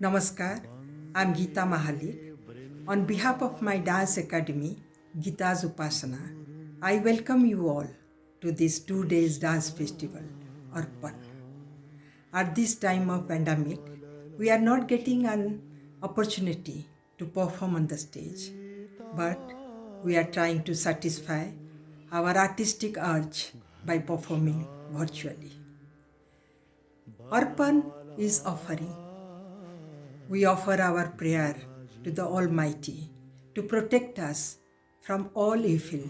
Namaskar, I'm Geeta Mahalik. On behalf of my dance academy, Geeta's Upasana, I welcome you all to this 2 days dance festival, Arpan. At this time of pandemic, we are not getting an opportunity to perform on the stage, but we are trying to satisfy our artistic urge by performing virtually. Arpan is offering. We offer our prayer to the Almighty to protect us from all evil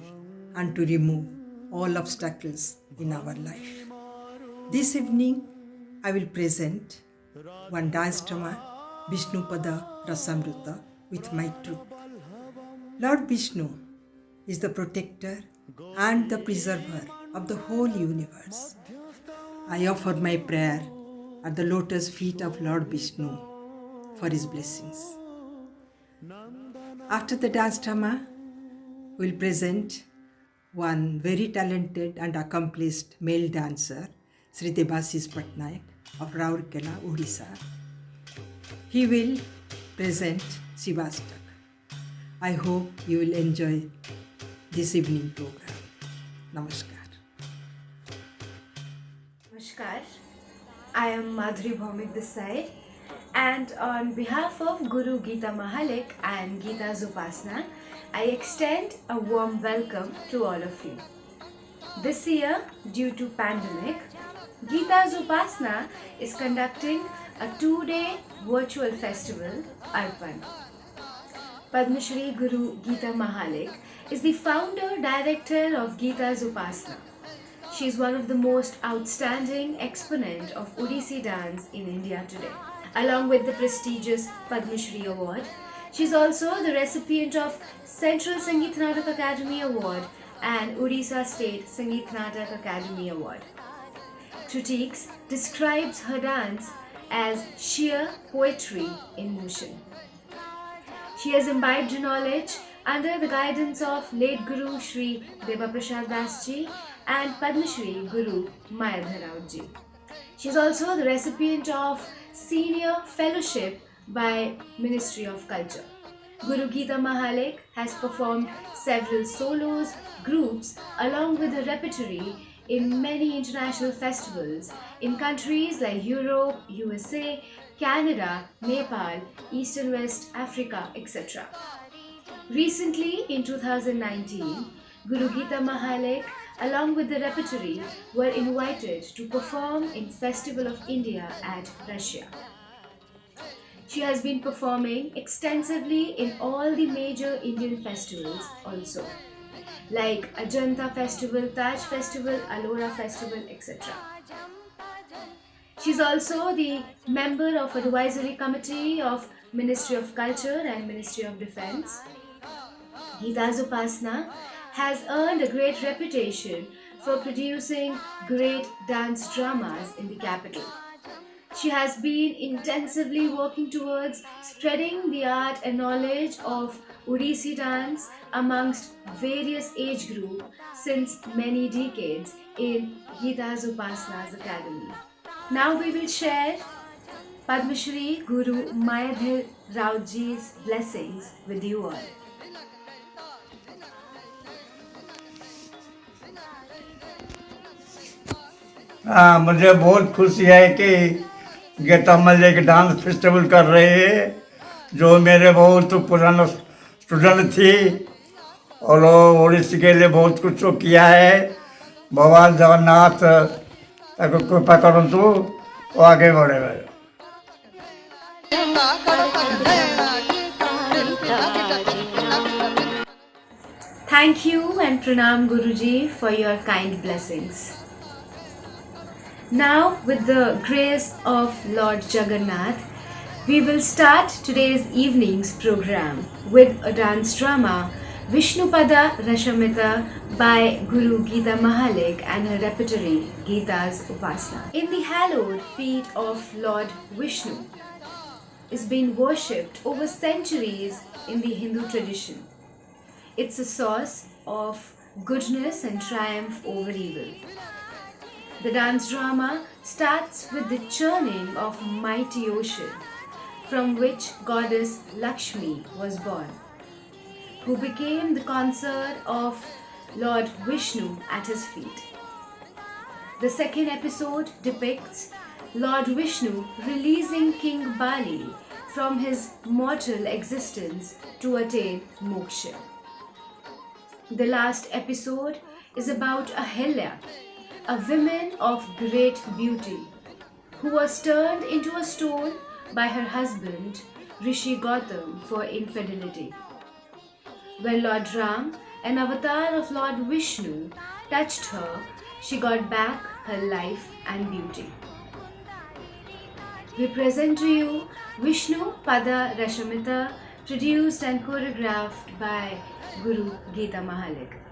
and to remove all obstacles in our life. This evening, I will present one dance drama, Vishnupada Rasamrita, with my troupe. Lord Vishnu is the protector and the preserver of the whole universe. I offer my prayer at the lotus feet of Lord Vishnu for his blessings. After the dance drama, we'll present one very talented and accomplished male dancer, Sri Debashish Patnaik of Rourkela, Odisha. He will present Shivastak. I hope you will enjoy this evening program. Namaskar. Namaskar, I am Madhuri Bhaumik this side, and on behalf of Guru Geeta Mahalik and Geeta's Upasana, I extend a warm welcome to all of you. This year, due to pandemic, Geeta's Upasana is conducting a 2-day virtual festival, Arpan. Padma Shri Guru Geeta Mahalik is the founder director of Geeta's Upasana. She is one of the most outstanding exponent of Odissi dance in India today. Along with the prestigious Padma Shri Award, she is also the recipient of Central Sangeet Natak Academy Award and Odisha State Sangeet Natak Academy Award. Critiques describes her dance as sheer poetry in motion. She has imbibed knowledge under the guidance of late Guru Shri Deva Prasad Das Ji and Padma Shri Guru Mayadhar Rao Ji. She is also the recipient of Senior Fellowship by Ministry of Culture. Guru Geeta Mahalik has performed several solos, groups along with her repertory in many international festivals in countries like Europe, USA, Canada, Nepal, East and West Africa, etc. Recently, in 2019, Guru Geeta Mahalik along with the repertory were invited to perform in Festival of India at Russia. She has been performing extensively in all the major Indian festivals also, like Ajanta Festival, Taj Festival, Alora Festival, etc. She is also the member of Advisory Committee of Ministry of Culture and Ministry of Defence. Geeta's Upasana has earned a great reputation for producing great dance dramas in the capital. She has been intensively working towards spreading the art and knowledge of Odissi dance amongst various age groups since many decades in Geeta's Upasana's Academy. Now we will share Padma Shri Guru Mayadhar Rao Ji's blessings with you all. हाँ, मुझे बहुत खुशी है कि Gita Malik dance festival कर रहे हैं, जो मेरे बहुत पुराना स्टूडेंट थी और वो ओडिसी के लिए बहुत कुछ किया है। भगवान जगन्नाथ ताको कृपा करंतु वो आगे बढ़े। Thank you and pranam Guruji for your kind blessings. Now, with the grace of Lord Jagannath, we will start today's evening's program with a dance drama, Vishnupada Rashamrita by Guru Geeta Mahalik and her repertory, Geeta's Upasana. In the hallowed feet of Lord Vishnu is being worshipped over centuries in the Hindu tradition. It's a source of goodness and triumph over evil. The dance drama starts with the churning of mighty ocean from which goddess Lakshmi was born, who became the consort of Lord Vishnu at his feet. The second episode depicts Lord Vishnu releasing King Bali from his mortal existence to attain moksha. The last episode is about Ahilya, a woman of great beauty, who was turned into a stone by her husband Rishi Gautam for infidelity. When Lord Ram, an avatar of Lord Vishnu, touched her, she got back her life and beauty. We present to you Vishnu Pada Rashamita, produced and choreographed by Guru Geeta Mahalik.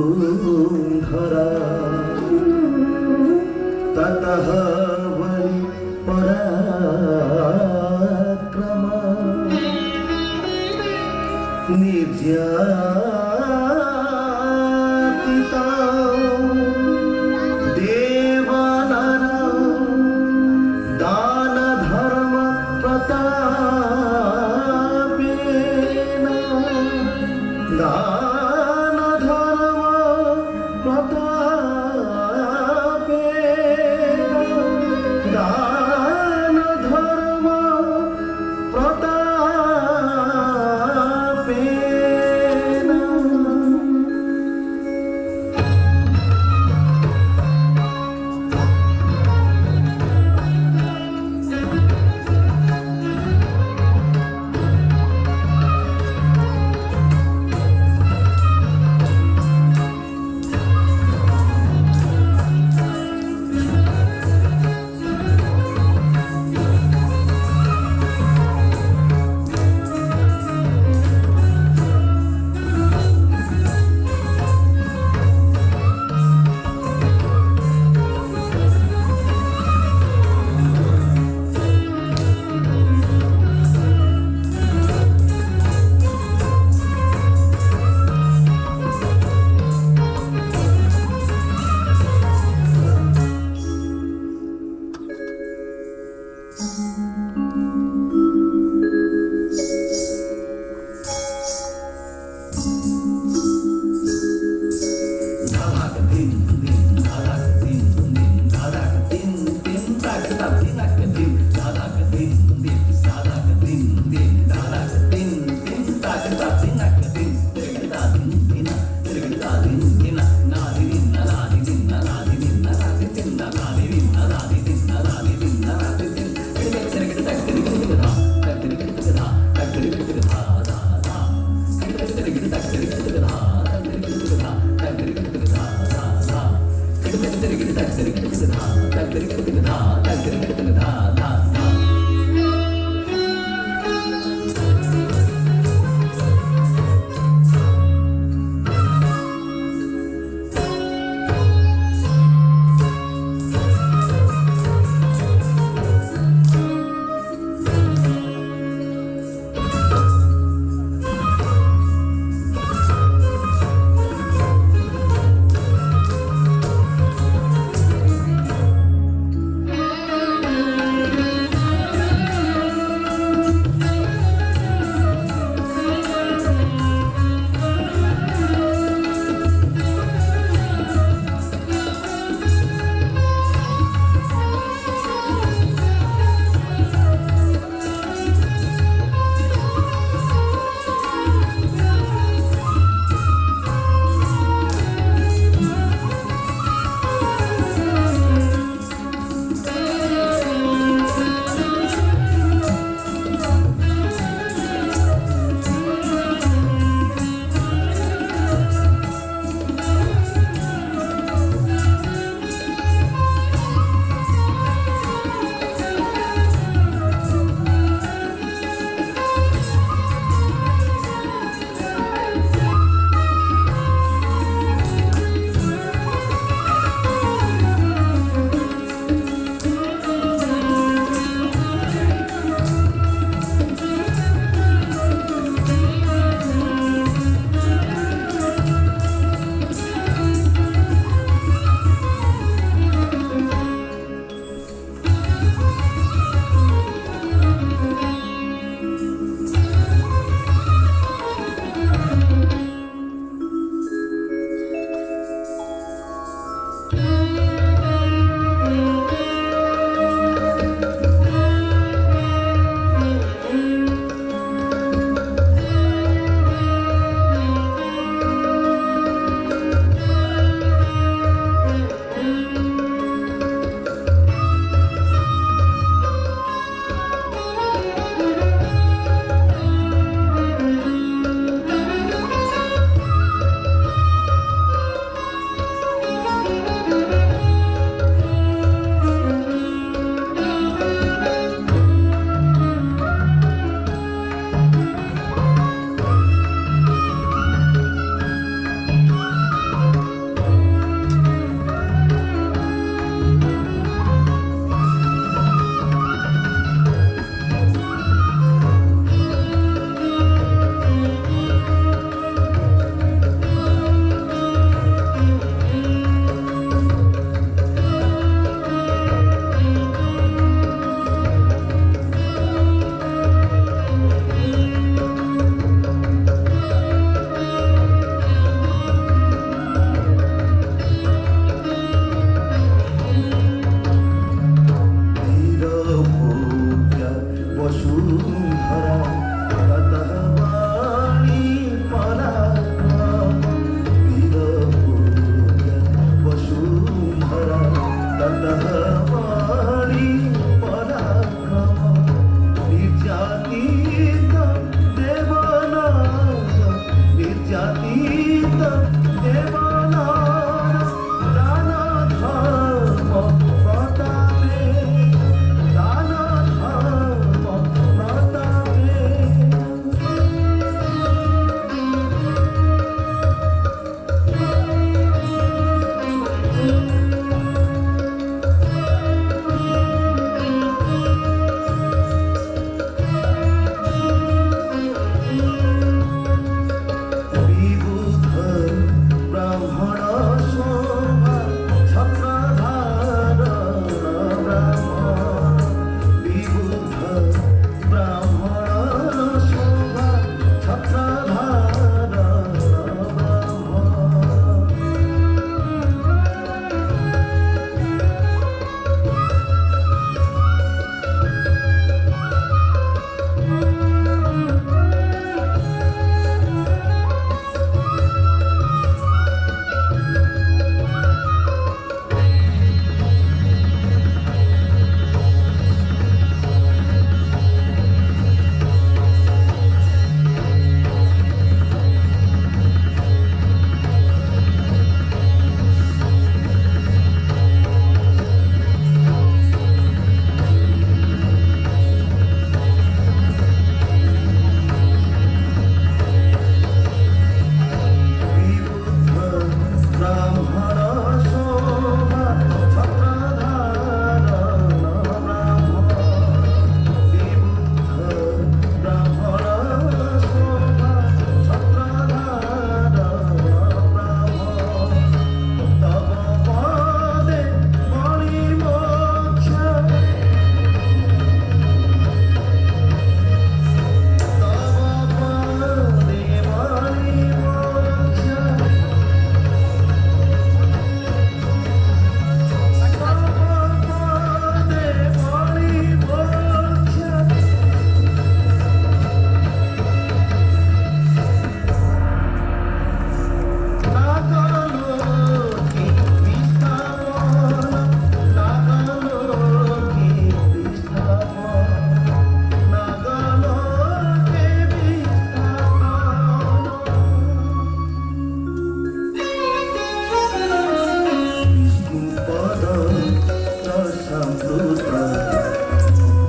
Vasundhara ततः वै पराक्रम निर्यातिता देवानर दान धर्म प्रतापेन दान धर्म प्रतापेन दान धर्म प्रतापेन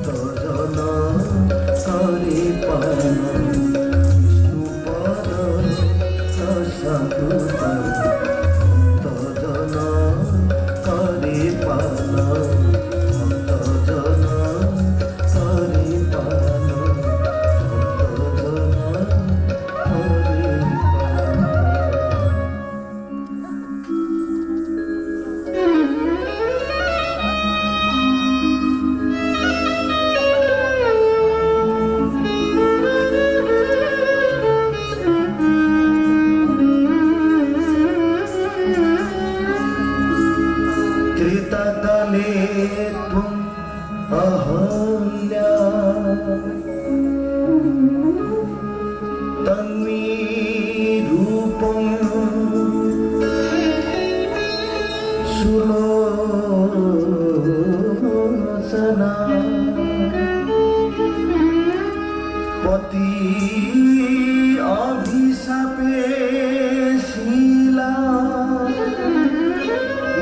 ভক্তজন করে পান বিষ্ণুপদ রসামৃত ভক্তজন করে পান ভক্তজন করে পান कृतकले त्वम् अहल्या तन्वी रूपम् सुलोचना पति अभिशापे शीला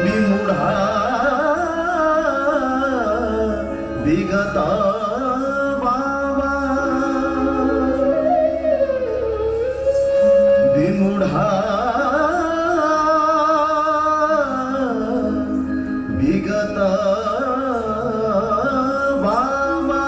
विमूढा विगत बाबा विमूढा विगत बाबा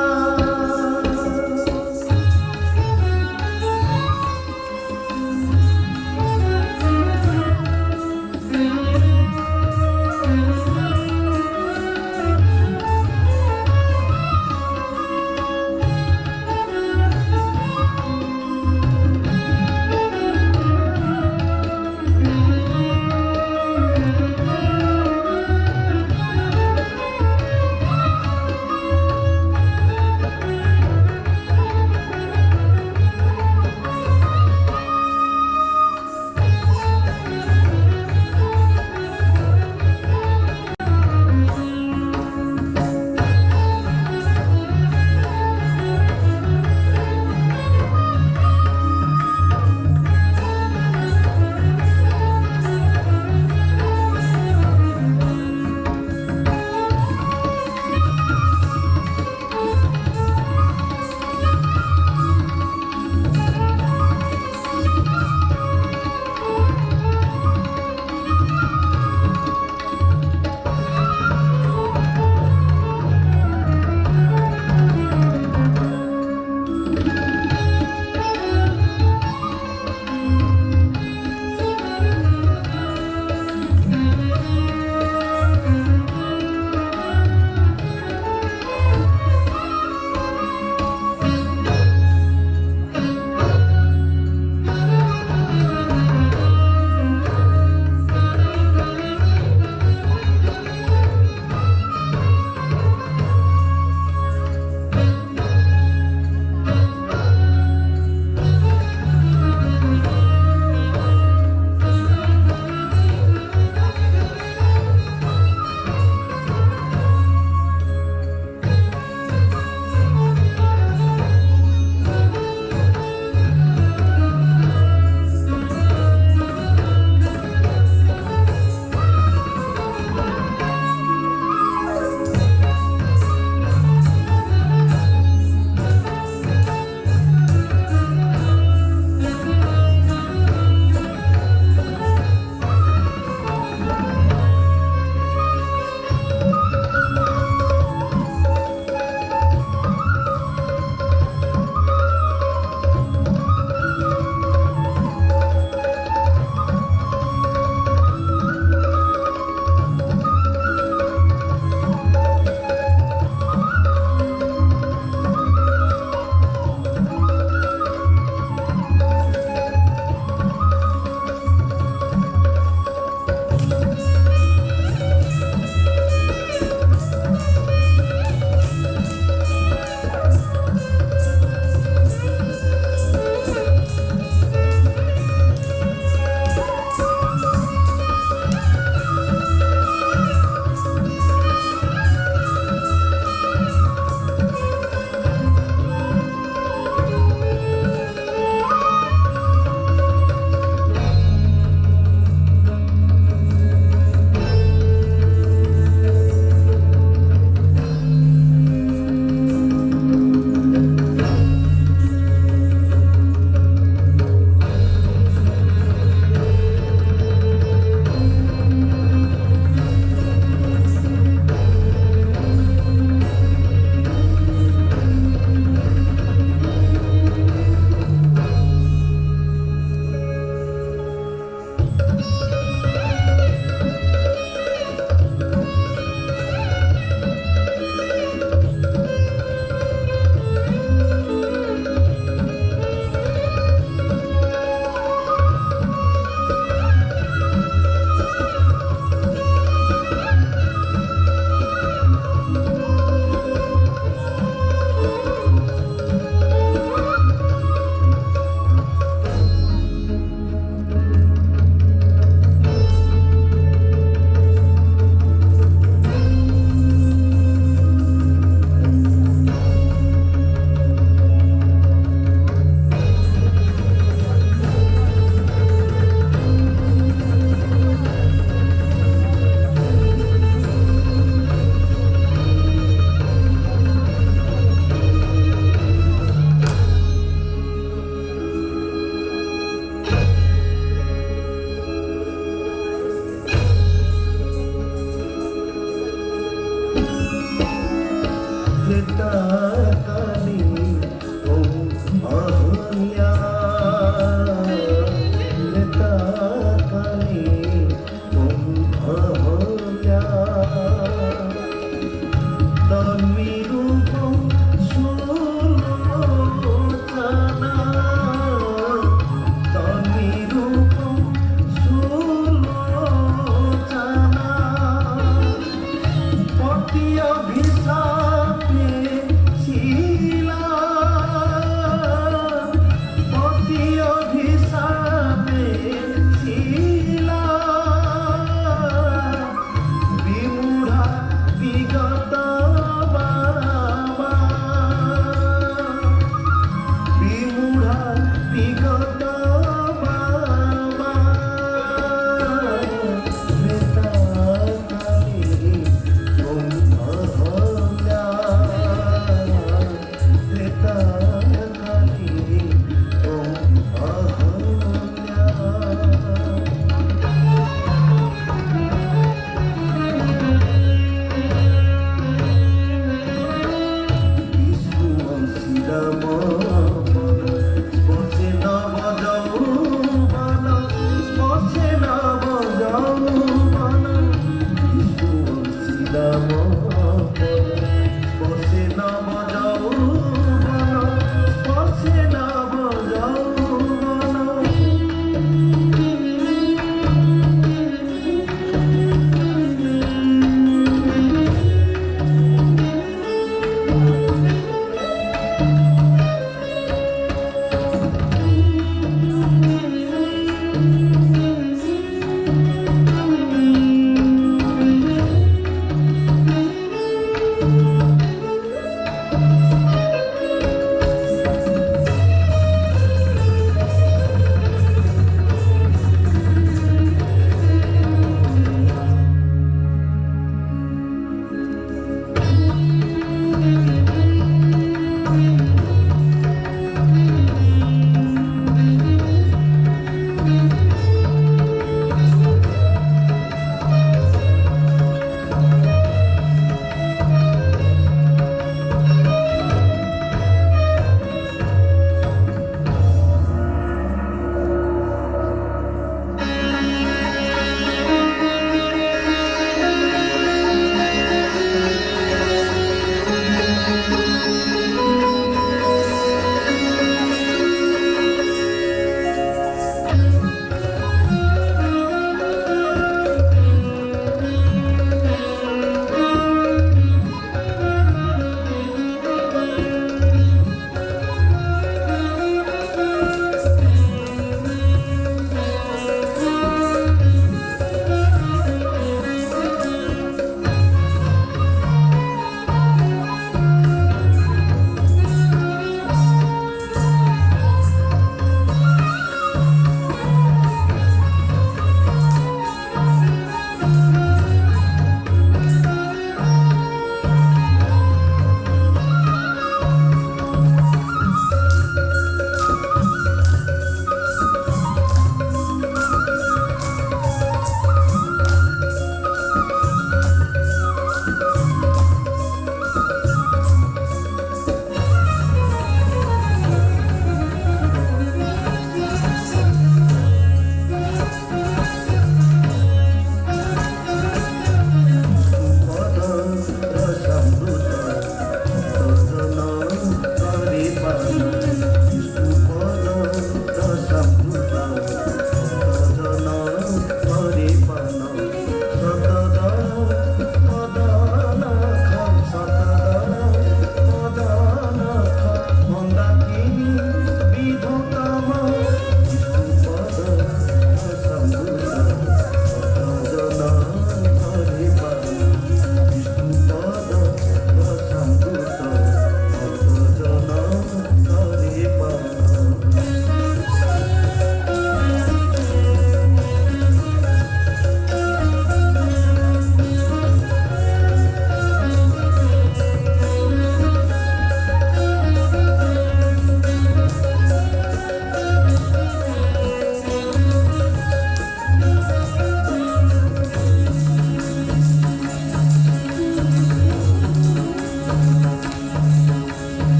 कृताकाली ॐ अहल्या कृताकाली ॐ अहल्या तन्मीरूपं सुलोचना तन्मीरूपं सुलोचना पति अभिशापे शीला पति अभिशापे शीला विमूढ़ा विगत बाला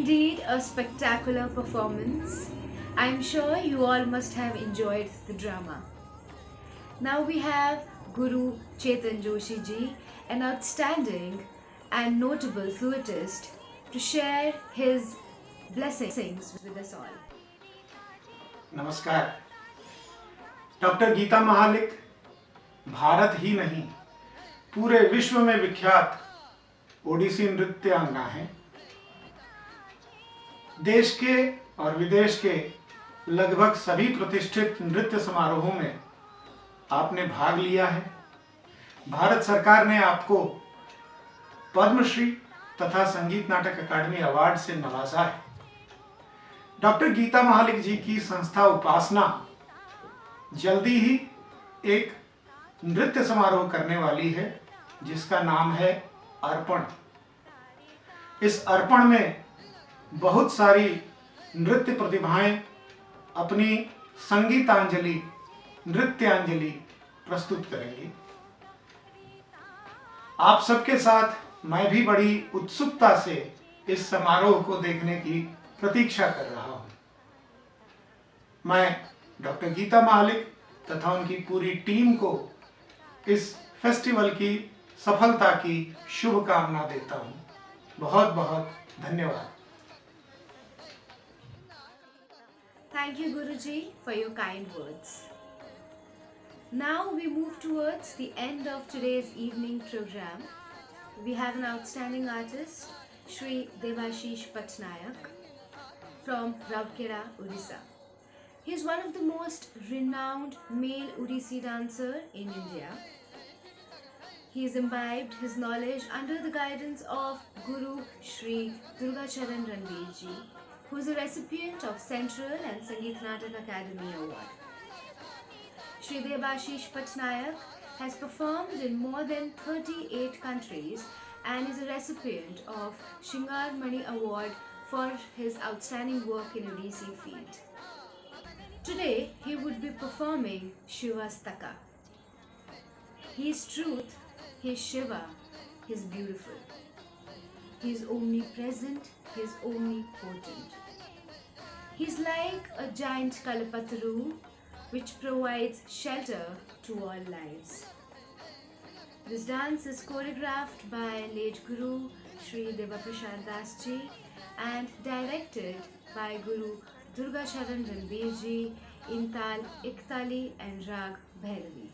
indeed a spectacular performance. I'm sure you all must have enjoyed the drama. Now we have Guru Chetan Joshi ji, an outstanding and notable fluetist, to share his blessings with us all. नमस्कार। Doctor Gita महालिक Bharat ही नहीं पूरे विश्व में विख्यात ओडिसी नृत्यांगना हैं। देश के और विदेश के लगभग सभी प्रतिष्ठित नृत्य समारोहों में आपने भाग लिया है। भारत सरकार ने आपको पद्मश्री तथा संगीत नाटक अकादमी अवार्ड से नवाजा है। डॉक्टर गीता महालिक जी की संस्था उपासना जल्दी ही एक नृत्य समारोह करने वाली है जिसका नाम है अर्पण। इस अर्पण में बहुत सारी नृत्य प्रतिभाएं अपनी संगीतांजलि, नृत्यांजलि प्रस्तुत करेंगी। आप सबके साथ मैं भी बड़ी उत्सुकता से इस समारोह को देखने की प्रतीक्षा कर रहा हूं। मैं डॉक्टर गीता महालिक तथा उनकी पूरी टीम को इस फेस्टिवल की सफलता की शुभकामना देता हूं। बहुत बहुत धन्यवाद। Thank you, Guruji, for your kind words. Now we move towards the end of today's evening program. We have an outstanding artist, Shri Devashish Patnaik from Raukera, Odisha. He is one of the most renowned male Odissi dancer in India. He has imbibed his knowledge under the guidance of Guru Shri Durgacharan Ranveer ji, who is a recipient of Central and Sangeet Natak Academy Award. Shri Devashish Patnaik has performed in more than 38 countries and is a recipient of Shingar Mani Award for his outstanding work in Odissi field. Today, he would be performing Shivastaka. He is truth, he is Shiva, he is beautiful. He is omnipresent, he is omnipotent. He is like a giant Kalpataru which provides shelter to all lives. This dance is choreographed by late Guru Shri Devaprasad Das ji and directed by Guru Durgacharan Ranveer ji in Tal Iktali and Rag Bhairavi.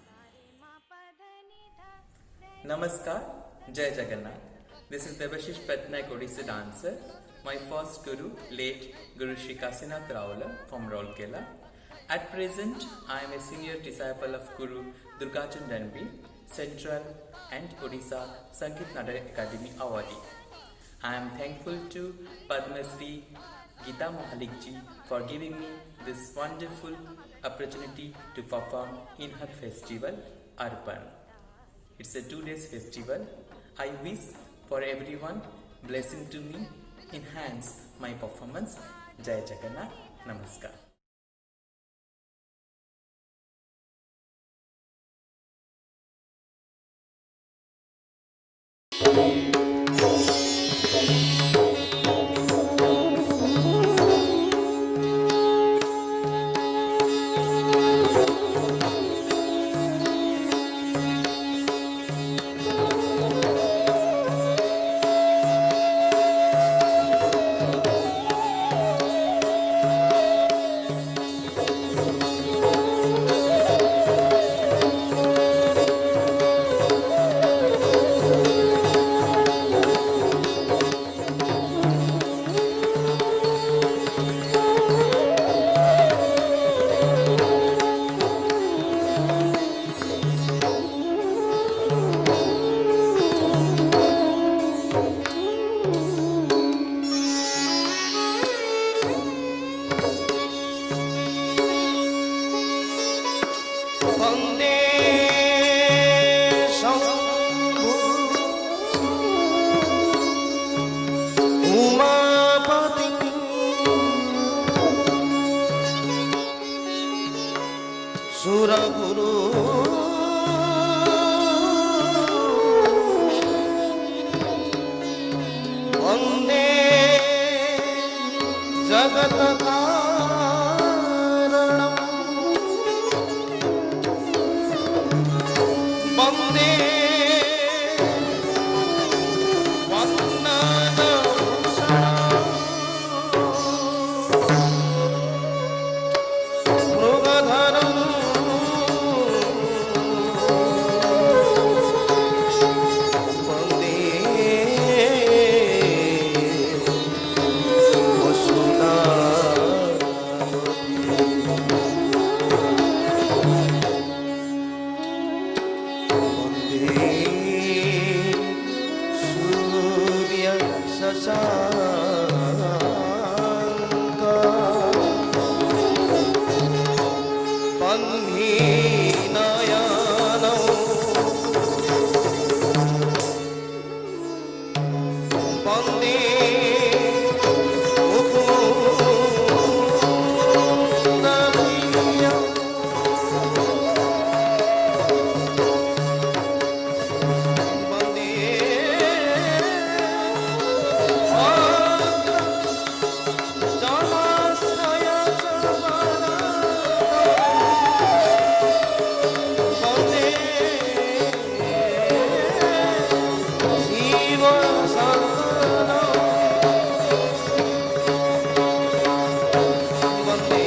Namaskar, Jai Jagannath. This is Devashish Patnaik, Odissi dancer. My first guru, late Guru Shri Kasinath Raula from Rourkela. At present, I am a senior disciple of Guru Durgacharan Ranveer, Central and Odisha Sangeet Natak Academy awardee. I am thankful to Padma Shri Gita Mahalik ji for giving me this wonderful opportunity to perform in her festival Arpan. It's a 2 days festival. I wish for everyone blessing to me enhance my performance. Jai Jagannath. Namaskar. বন্ধি নয়ন বন্দে মুকুন্দপ্রিয়া বন্দে জলাশয় বন্দে শিব শঙ্কর বন্দে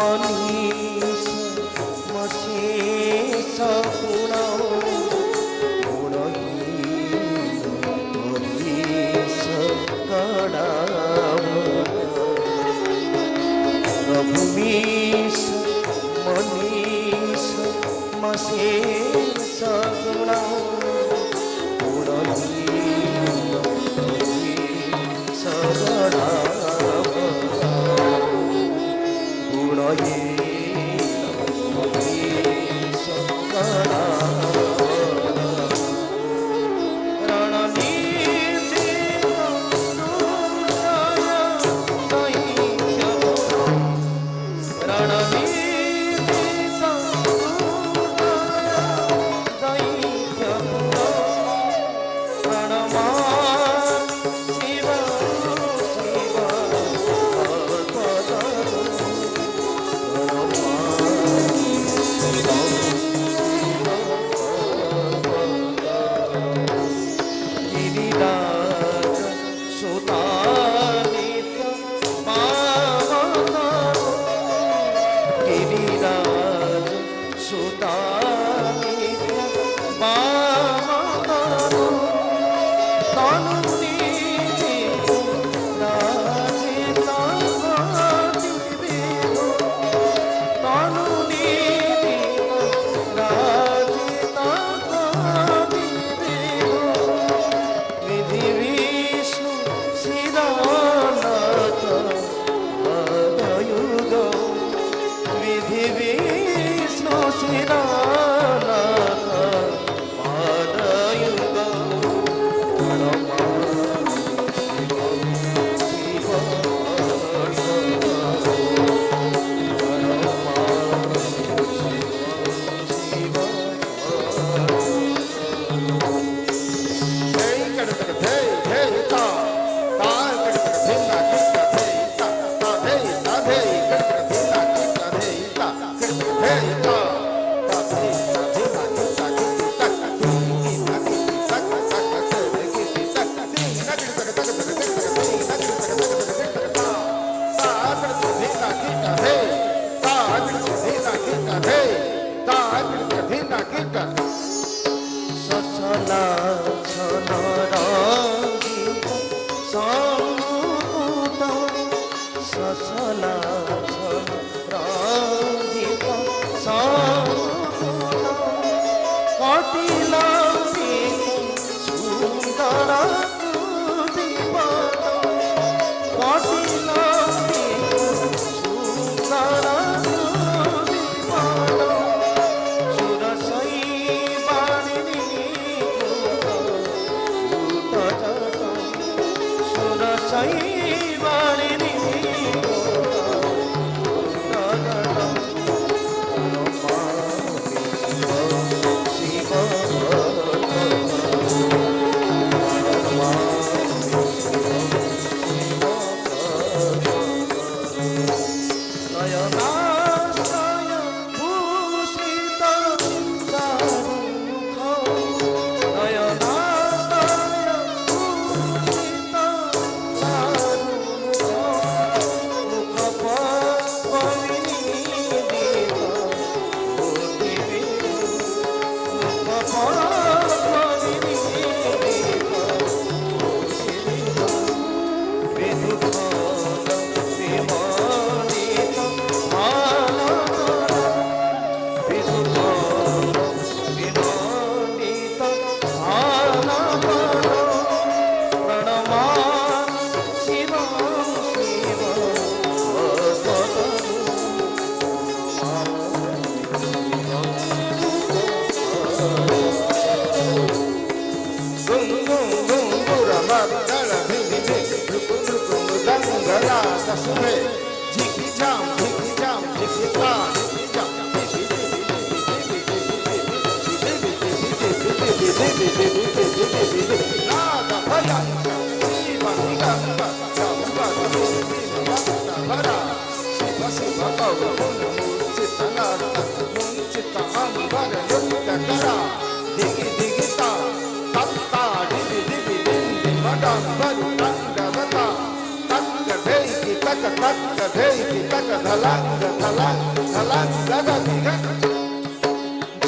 মনীষ মশেষ গুণ গুণহীশ গণাম প্রভুমীশ মনীষ মশেষ গুণ গুণহীশ গণাম গুণহীন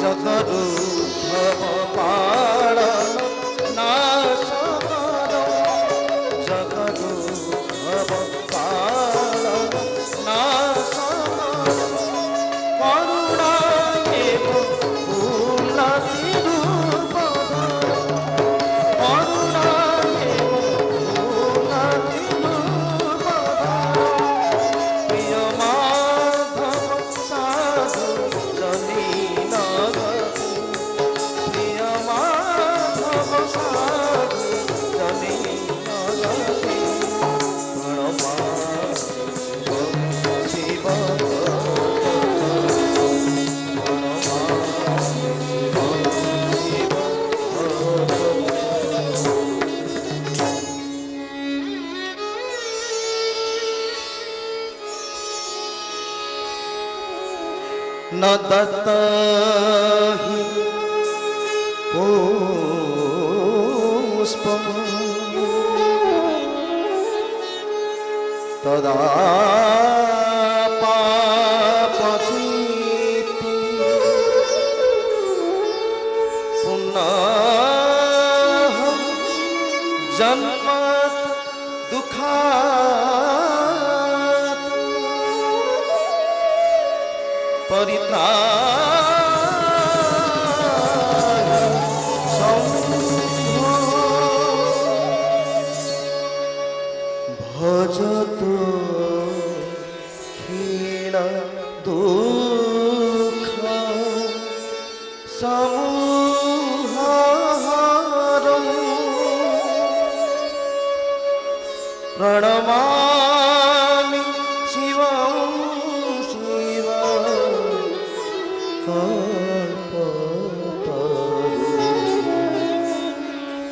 জগদুদ্ধব পালন নাশ কর জগদুদ্ধব পালন নাশ কর করুণা এবং ফুলতি রূপ করুণা এবং ফুলতি রূপ প্রিয় মাধব সাধু জনী নগতি প্রিয় মাধব সাধু জনী নগতি প্রণমা শিব শিব প্রণমা শিব শিব न दत्तहि पुष्पम् तदा पापचित्ति पुनः जन्म दुःखात् परित्राय भजतु क्षीण दुःख समूहहारम् प्रणमामि शिवं शिवं कल्पतरु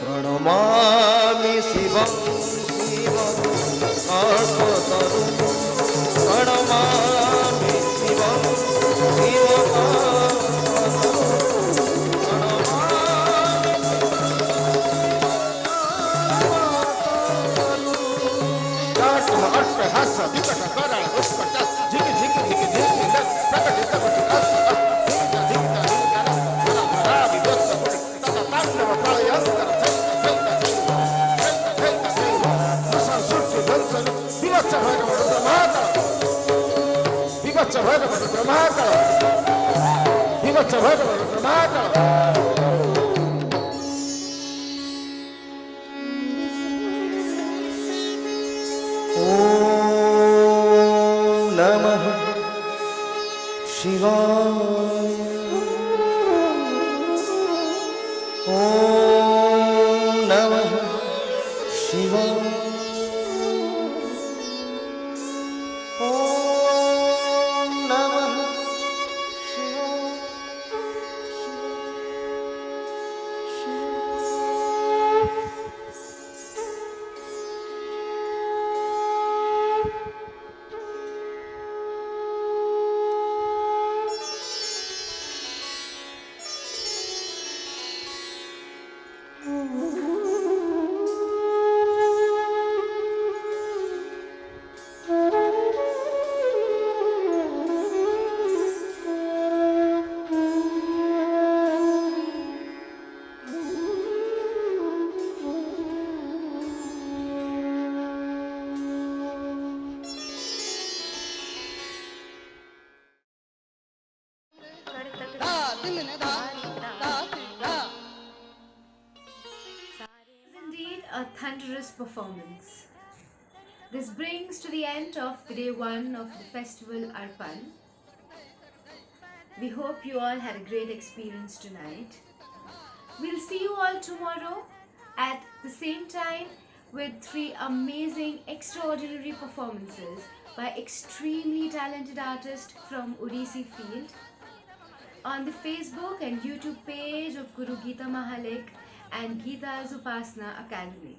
प्रणमामि शिवं शिवं कल्पतरु प्रणमामि शिवं शिवं कल्पतरु ॐ नमः शिवाय ॐ नमः शिवाय ॐ नमः शिवाय Indeed, a thunderous performance. This brings to the end of the day one of the festival Arpan. We hope you all had a great experience tonight. We'll see you all tomorrow at the same time with 3 amazing, extraordinary performances by extremely talented artists from Odissi field on the Facebook and YouTube page of Guru Geeta Mahalik and Geeta's Upasana Academy.